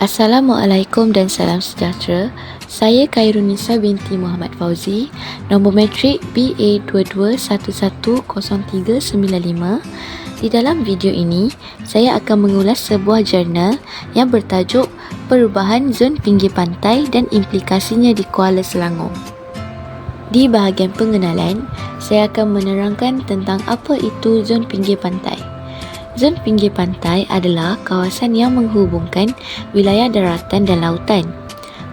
Assalamualaikum dan salam sejahtera. Saya Khairunisa binti Muhammad Fauzi, nombor matrik BA22110395. Di dalam video ini, saya akan mengulas sebuah jurnal yang bertajuk Perubahan Zon Pinggir Pantai dan Implikasinya di Kuala Selangor. Di bahagian pengenalan, saya akan menerangkan tentang apa itu zon pinggir pantai. Zon pinggir pantai adalah kawasan yang menghubungkan wilayah daratan dan lautan.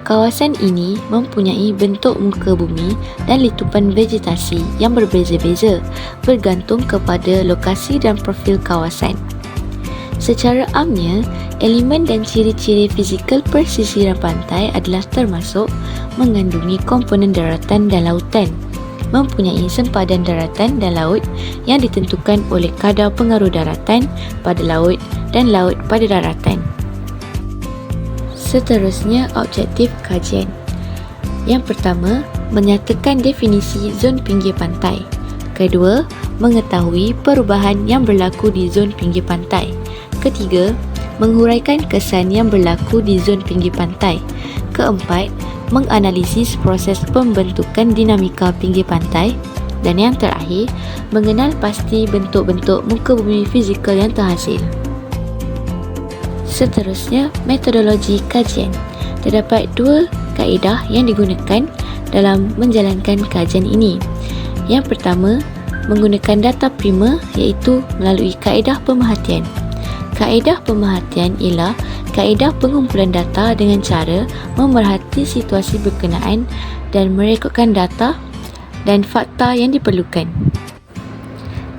Kawasan ini mempunyai bentuk muka bumi dan litupan vegetasi yang berbeza-beza bergantung kepada lokasi dan profil kawasan. Secara amnya, elemen dan ciri-ciri fizikal persisiran pantai adalah termasuk mengandungi komponen daratan dan lautan, mempunyai sempadan daratan dan laut yang ditentukan oleh kadar pengaruh daratan pada laut dan laut pada daratan. Seterusnya, objektif kajian. Yang pertama, menyatakan definisi zon pinggir pantai. Kedua, mengetahui perubahan yang berlaku di zon pinggir pantai. Ketiga, menghuraikan kesan yang berlaku di zon pinggir pantai. Keempat, menganalisis proses pembentukan dinamika pinggir pantai. Dan yang terakhir, mengenal pasti bentuk-bentuk muka bumi fizikal yang terhasil. Seterusnya, metodologi kajian. Terdapat dua kaedah yang digunakan dalam menjalankan kajian ini. Yang pertama, menggunakan data prima iaitu melalui kaedah pemerhatian. Kaedah pemerhatian ialah kaedah pengumpulan data dengan cara memerhati situasi berkenaan dan merekodkan data dan fakta yang diperlukan.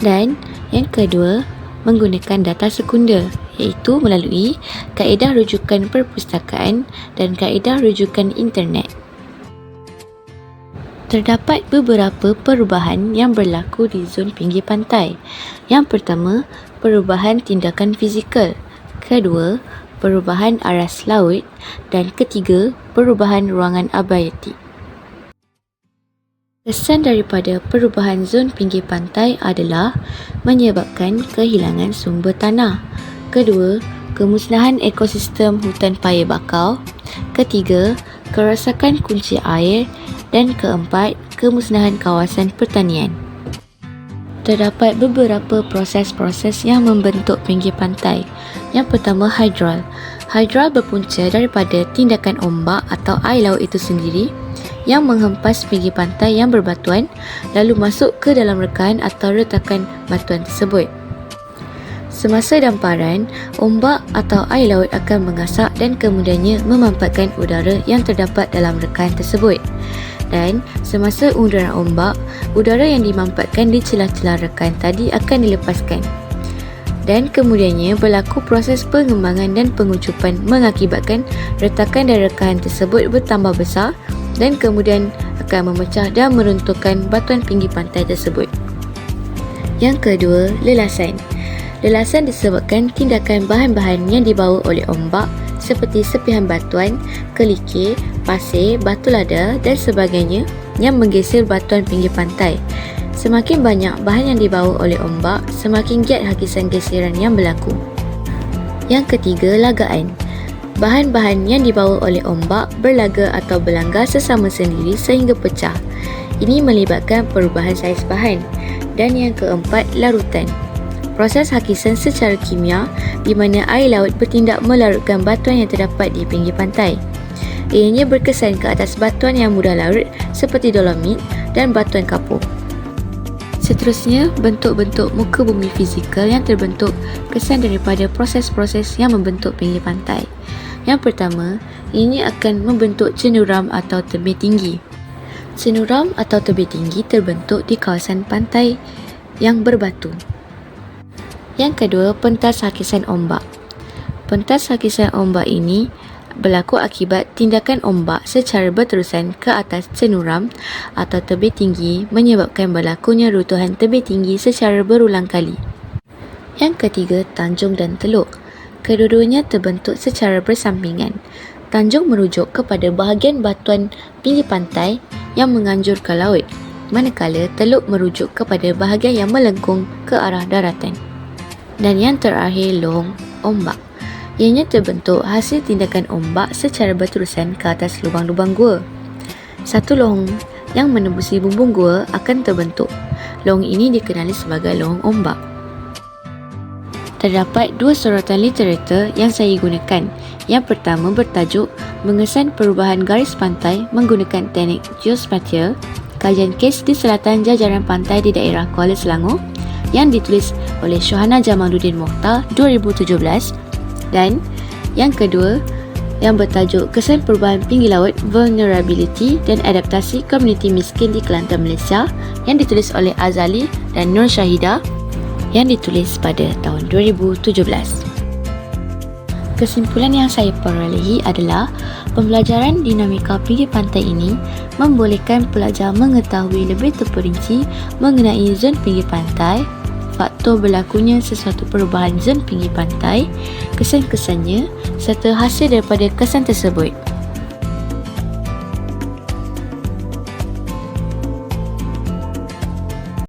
Dan yang kedua, menggunakan data sekunder iaitu melalui kaedah rujukan perpustakaan dan kaedah rujukan internet. Terdapat beberapa perubahan yang berlaku di zon pinggir pantai. Yang pertama, perubahan tindakan fizikal. Kedua, perubahan aras laut. Dan ketiga, perubahan ruangan abiati. Kesan daripada perubahan zon pinggir pantai adalah menyebabkan kehilangan sumber tanah. Kedua, kemusnahan ekosistem hutan paya bakau. Ketiga, kerosakan kunci air. Dan keempat, kemusnahan kawasan pertanian. Terdapat beberapa proses-proses yang membentuk pinggir pantai. Yang pertama, hidral. Hidral berpunca daripada tindakan ombak atau air laut itu sendiri yang menghempas pinggir pantai yang berbatuan lalu masuk ke dalam rekaan atau retakan batuan tersebut. Semasa damparan, ombak atau air laut akan mengasak dan kemudiannya memanfaatkan udara yang terdapat dalam rekaan tersebut. Dan semasa unduran ombak, udara yang dimanfaatkan di celah-celah rekaan tadi akan dilepaskan. Dan kemudiannya berlaku proses pengembangan dan pengucupan mengakibatkan retakan dan rekaan tersebut bertambah besar dan kemudian akan memecah dan meruntuhkan batuan pinggir pantai tersebut. Yang kedua, lelasan. Lelasan disebabkan tindakan bahan-bahan yang dibawa oleh ombak seperti sepihan batuan, kelikir, pasir, batu lada dan sebagainya yang menggeser batuan pinggir pantai. Semakin banyak bahan yang dibawa oleh ombak, semakin giat hakisan geseran yang berlaku. Yang ketiga, lagaan. Bahan-bahan yang dibawa oleh ombak berlaga atau berlanggar sesama sendiri sehingga pecah. Ini melibatkan perubahan saiz bahan. Dan yang keempat, larutan. Proses hakisan secara kimia di mana air laut bertindak melarutkan batuan yang terdapat di pinggir pantai. Ianya berkesan ke atas batuan yang mudah larut seperti dolomit dan batuan kapur. Seterusnya, bentuk-bentuk muka bumi fizikal yang terbentuk kesan daripada proses-proses yang membentuk pinggir pantai. Yang pertama, ianya akan membentuk cenderam atau tebing tinggi. Cenderam atau tebing tinggi terbentuk di kawasan pantai yang berbatu. Yang kedua, pentas hakisan ombak. Pentas hakisan ombak ini berlaku akibat tindakan ombak secara berterusan ke atas cenderam atau tebing tinggi menyebabkan berlakunya runtuhan tebing tinggi secara berulang kali. Yang ketiga, tanjung dan teluk. Kedua-duanya terbentuk secara bersampingan. Tanjung merujuk kepada bahagian batuan pinggir pantai yang menganjur ke laut, manakala teluk merujuk kepada bahagian yang melengkung ke arah daratan. Dan yang terakhir, long, ombak. Ianya terbentuk hasil tindakan ombak secara berterusan ke atas lubang-lubang gua. Satu lorong yang menembusi bumbung gua akan terbentuk. Lorong ini dikenali sebagai lorong ombak. Terdapat dua sorotan literatur yang saya gunakan. Yang pertama bertajuk Mengesan Perubahan Garis Pantai menggunakan teknik geospatial, kajian kes di selatan jajaran pantai di daerah Kuala Selangor, yang ditulis oleh Syohana Jamaluddin Mokhtar 2017, dan yang kedua yang bertajuk Kesan Perubahan Pinggir Laut, Vulnerability dan Adaptasi Komuniti Miskin di Kelantan Malaysia, yang ditulis oleh Azali dan Nur Syahidah, yang ditulis pada tahun 2017. Kesimpulan yang saya perolehi adalah pembelajaran dinamika pinggir pantai ini membolehkan pelajar mengetahui lebih terperinci mengenai zon pinggir pantai, faktor berlakunya sesuatu perubahan zon pinggir pantai, kesan-kesannya serta hasil daripada kesan tersebut.